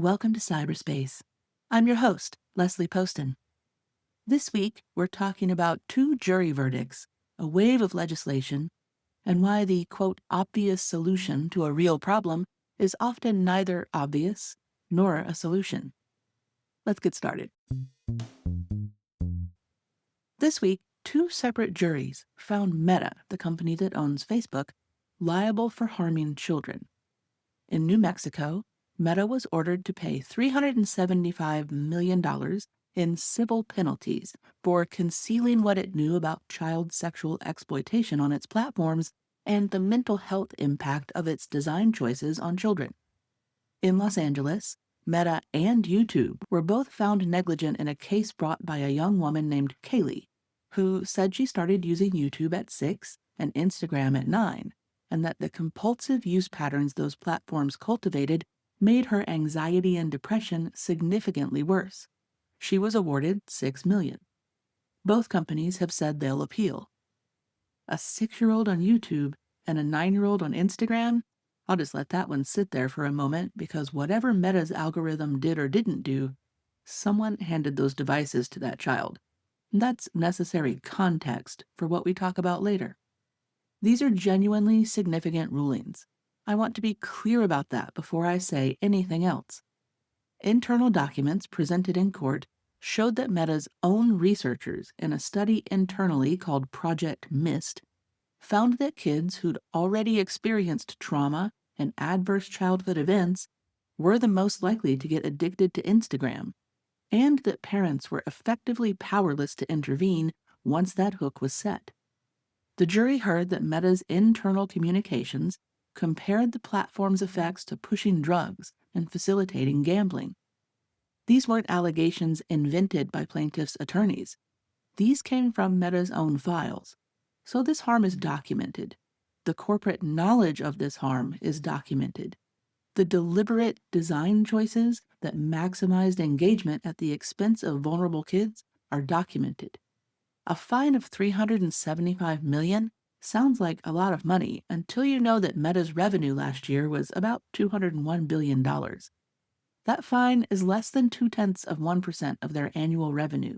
welcome to cyberspace. I'm your host, Leslie Poston. This week, we're talking about two jury verdicts, a wave of legislation, and why the, quote, obvious solution to a real problem is often neither obvious nor a solution. Let's get started. This week, two separate juries found Meta, the company that owns Facebook, liable for harming children. In New Mexico, Meta was ordered to pay $375 million in civil penalties for concealing what it knew about child sexual exploitation on its platforms and the mental health impact of its design choices on children. In Los Angeles, Meta and YouTube were both found negligent in a case brought by a young woman named Kaylee, who said she started using YouTube at 6 and Instagram at 9, and that the compulsive use patterns those platforms cultivated made her anxiety and depression significantly worse. She was awarded $6 million. Both companies have said they'll appeal. A 6-year-old on YouTube and a 9-year-old on Instagram? I'll just let that one sit there for a moment because whatever Meta's algorithm did or didn't do, someone handed those devices to that child. That's necessary context for what we talk about later. These are genuinely significant rulings. I want to be clear about that before I say anything else. Internal documents presented in court showed that Meta's own researchers in a study internally called Project Myst found that kids who'd already experienced trauma and adverse childhood events were the most likely to get addicted to Instagram, and that parents were effectively powerless to intervene once that hook was set. The jury heard that Meta's internal communications compared the platform's effects to pushing drugs and facilitating gambling. These weren't allegations invented by plaintiffs' attorneys. These came from Meta's own files. So this harm is documented. The corporate knowledge of this harm is documented. The deliberate design choices that maximized engagement at the expense of vulnerable kids are documented. A fine of $375 million sounds like a lot of money until you know that Meta's revenue last year was about $201 billion. That fine is less than 0.2% of their annual revenue.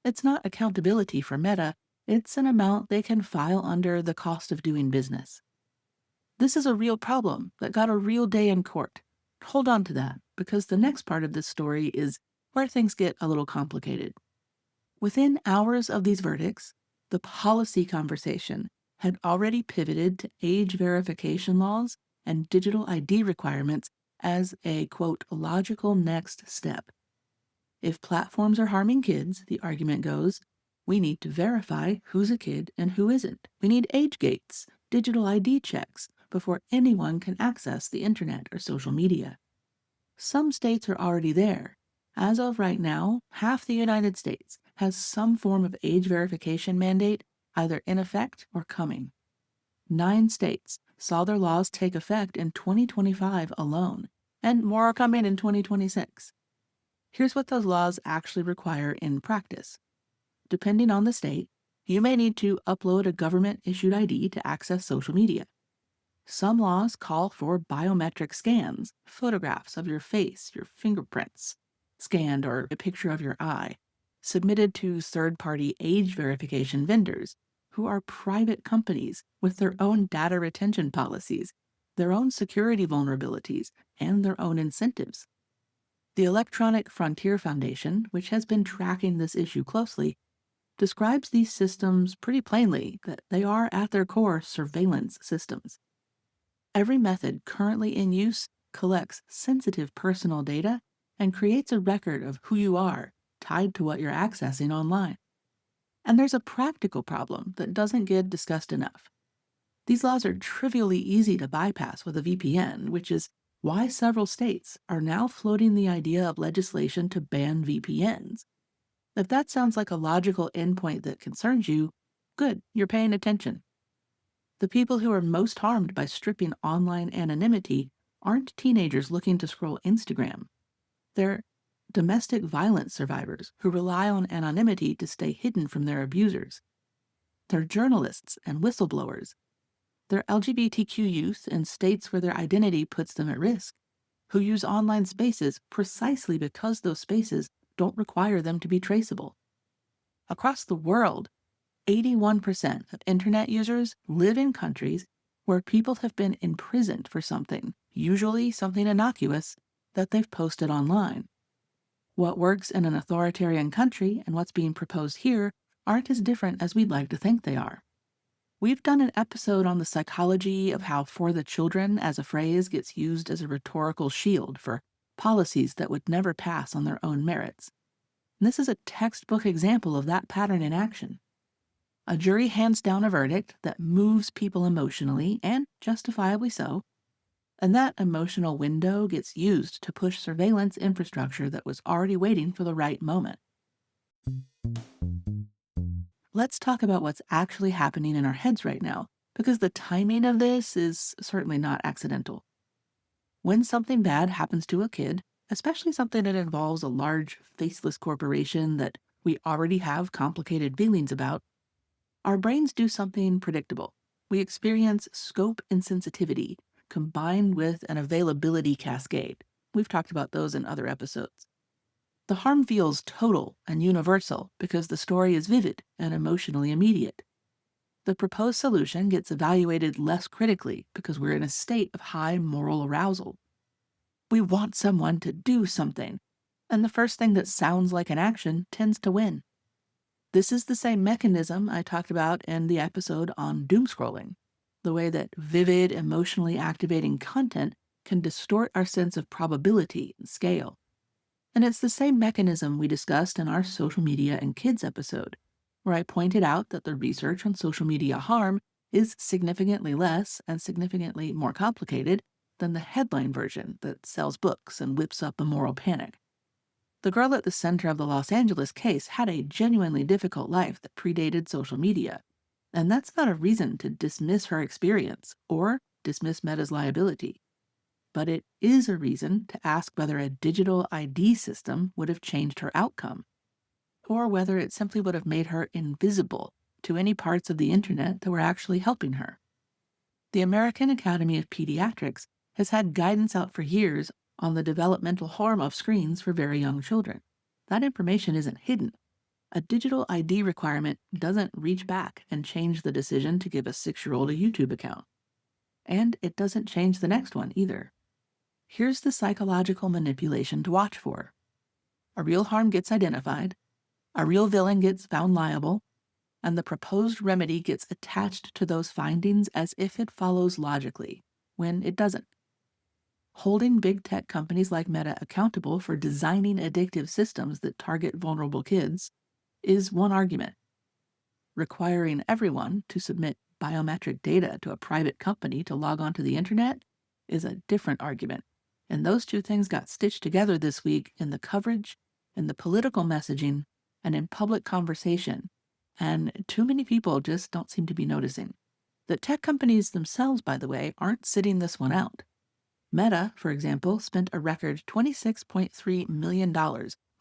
It's not accountability for Meta, it's an amount they can file under the cost of doing business. This is a real problem that got a real day in court. Hold on to that, because the next part of this story is where things get a little complicated. Within hours of these verdicts, the policy conversation had already pivoted to age verification laws and digital ID requirements as a, quote, logical next step. If platforms are harming kids, the argument goes, we need to verify who's a kid and who isn't. We need age gates, digital ID checks before anyone can access the internet or social media. Some states are already there. As of right now, half the United States has some form of age verification mandate either in effect or coming. 9 states saw their laws take effect in 2025 alone, and more are coming in 2026. Here's what those laws actually require in practice. Depending on the state, you may need to upload a government-issued ID to access social media. Some laws call for biometric scans, photographs of your face, your fingerprints, scanned or a picture of your eye, submitted to third-party age verification vendors, who are private companies with their own data retention policies, their own security vulnerabilities, and their own incentives. The Electronic Frontier Foundation, which has been tracking this issue closely, describes these systems pretty plainly that they are at their core surveillance systems. Every method currently in use collects sensitive personal data and creates a record of who you are tied to what you're accessing online. And there's a practical problem that doesn't get discussed enough. These laws are trivially easy to bypass with a VPN, which is why several states are now floating the idea of legislation to ban VPNs. If that sounds like a logical endpoint that concerns you, good, you're paying attention. The people who are most harmed by stripping online anonymity aren't teenagers looking to scroll Instagram. They're domestic violence survivors who rely on anonymity to stay hidden from their abusers. They're journalists and whistleblowers. They're LGBTQ youth in states where their identity puts them at risk, who use online spaces precisely because those spaces don't require them to be traceable. Across the world, 81% of internet users live in countries where people have been imprisoned for something, usually something innocuous, that they've posted online. What works in an authoritarian country and what's being proposed here aren't as different as we'd like to think they are. We've done an episode on the psychology of how "for the children" as a phrase gets used as a rhetorical shield for policies that would never pass on their own merits. And this is a textbook example of that pattern in action. A jury hands down a verdict that moves people emotionally, and justifiably so, and that emotional window gets used to push surveillance infrastructure that was already waiting for the right moment. Let's talk about what's actually happening in our heads right now, because the timing of this is certainly not accidental. When something bad happens to a kid, especially something that involves a large, faceless corporation that we already have complicated feelings about, our brains do something predictable. We experience scope insensitivity combined with an availability cascade. We've talked about those in other episodes. The harm feels total and universal because the story is vivid and emotionally immediate. The proposed solution gets evaluated less critically because we're in a state of high moral arousal. We want someone to do something, and the first thing that sounds like an action tends to win. This is the same mechanism I talked about in the episode on doom scrolling, the way that vivid, emotionally activating content can distort our sense of probability and scale. And it's the same mechanism we discussed in our social media and kids episode, where I pointed out that the research on social media harm is significantly less and significantly more complicated than the headline version that sells books and whips up a moral panic. The girl at the center of the Los Angeles case had a genuinely difficult life that predated social media, and that's not a reason to dismiss her experience or dismiss Meta's liability. But it is a reason to ask whether a digital ID system would have changed her outcome, or whether it simply would have made her invisible to any parts of the internet that were actually helping her. The American Academy of Pediatrics has had guidance out for years on the developmental harm of screens for very young children. That information isn't hidden. A digital ID requirement doesn't reach back and change the decision to give a 6-year-old a YouTube account. And it doesn't change the next one either. Here's the psychological manipulation to watch for. A real harm gets identified, a real villain gets found liable, and the proposed remedy gets attached to those findings as if it follows logically, when it doesn't. Holding big tech companies like Meta accountable for designing addictive systems that target vulnerable kids is one argument. Requiring everyone to submit biometric data to a private company to log onto the internet is a different argument. And those two things got stitched together this week in the coverage, in the political messaging, and in public conversation. And too many people just don't seem to be noticing. The tech companies themselves, by the way, aren't sitting this one out. Meta, for example, spent a record $26.3 million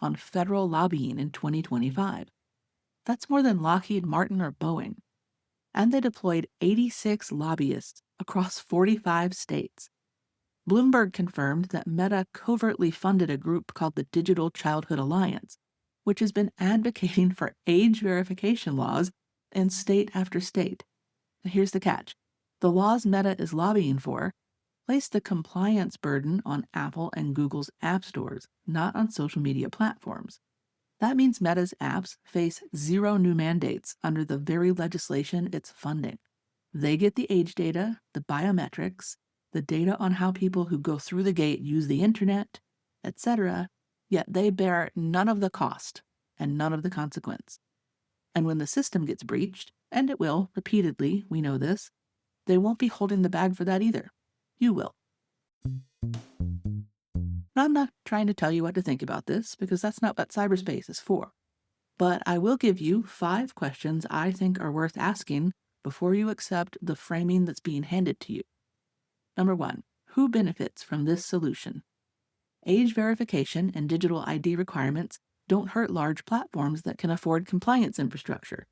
on federal lobbying in 2025. That's more than Lockheed Martin or Boeing. And they deployed 86 lobbyists across 45 states. Bloomberg confirmed that Meta covertly funded a group called the Digital Childhood Alliance, which has been advocating for age verification laws in state after state. And here's the catch. The laws Meta is lobbying for place the compliance burden on Apple and Google's app stores, not on social media platforms. That means Meta's apps face zero new mandates under the very legislation it's funding. They get the age data, the biometrics, the data on how people who go through the gate use the internet, etc., yet they bear none of the cost and none of the consequence. And when the system gets breached, and it will repeatedly, we know this, they won't be holding the bag for that either. You will. I'm not trying to tell you what to think about this, because that's not what cyberspace is for. But I will give you 5 questions I think are worth asking before you accept the framing that's being handed to you. Number 1, who benefits from this solution? Age verification and digital ID requirements don't hurt large platforms that can afford compliance infrastructure.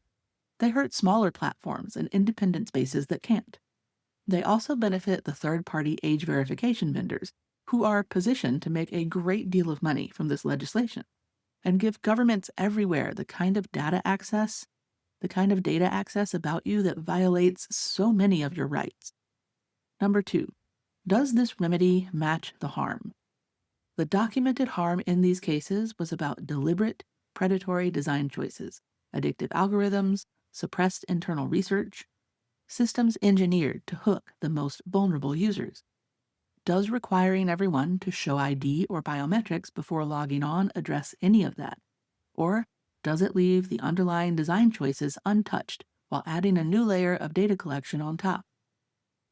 They hurt smaller platforms and independent spaces that can't. They also benefit the third-party age verification vendors who are positioned to make a great deal of money from this legislation and give governments everywhere the kind of data access about you that violates so many of your rights. Number 2, does this remedy match the harm? The documented harm in these cases was about deliberate, predatory design choices, addictive algorithms, suppressed internal research, systems engineered to hook the most vulnerable users. Does requiring everyone to show ID or biometrics before logging on address any of that? Or does it leave the underlying design choices untouched while adding a new layer of data collection on top?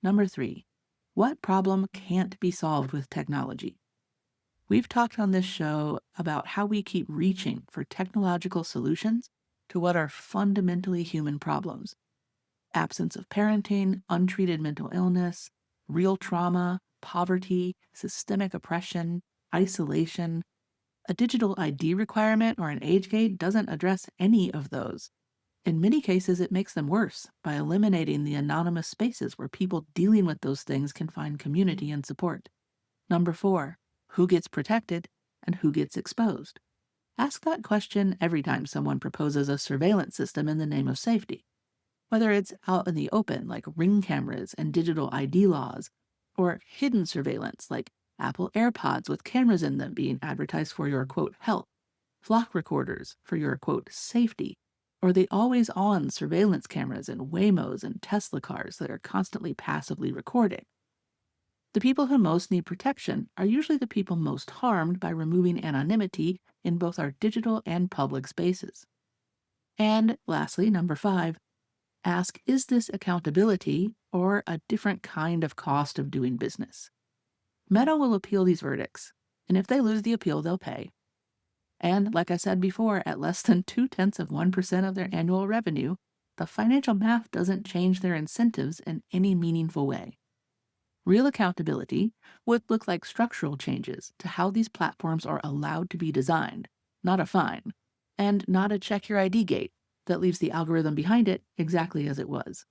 Number 3, what problem can't be solved with technology? We've talked on this show about how we keep reaching for technological solutions to what are fundamentally human problems: absence of parenting, untreated mental illness, real trauma, poverty, systemic oppression, isolation. A digital ID requirement or an age gate doesn't address any of those. In many cases, it makes them worse by eliminating the anonymous spaces where people dealing with those things can find community and support. Number 4, who gets protected and who gets exposed? Ask that question every time someone proposes a surveillance system in the name of safety. Whether it's out in the open, like Ring cameras and digital ID laws, or hidden surveillance, like Apple AirPods with cameras in them being advertised for your quote health, flock recorders for your quote safety, or the always on surveillance cameras in Waymos and Tesla cars that are constantly passively recording. The people who most need protection are usually the people most harmed by removing anonymity in both our digital and public spaces. And lastly, number 5, ask, is this accountability or a different kind of cost of doing business? Meta will appeal these verdicts, and if they lose the appeal, they'll pay. And like I said before, at less than 0.2% of their annual revenue, the financial math doesn't change their incentives in any meaningful way. Real accountability would look like structural changes to how these platforms are allowed to be designed, not a fine, and not a check your ID gate that leaves the algorithm behind it exactly as it was.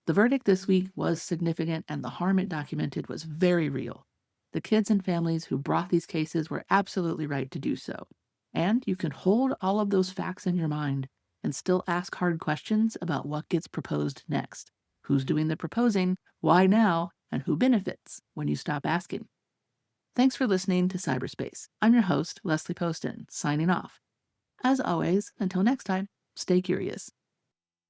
The verdict this week was significant, and the harm it documented was very real. The kids and families who brought these cases were absolutely right to do so. And you can hold all of those facts in your mind and still ask hard questions about what gets proposed next. Who's doing the proposing, why now, and who benefits when you stop asking. Thanks for listening to Cyberspace. I'm your host, Leslie Poston, signing off. As always, until next time, stay curious.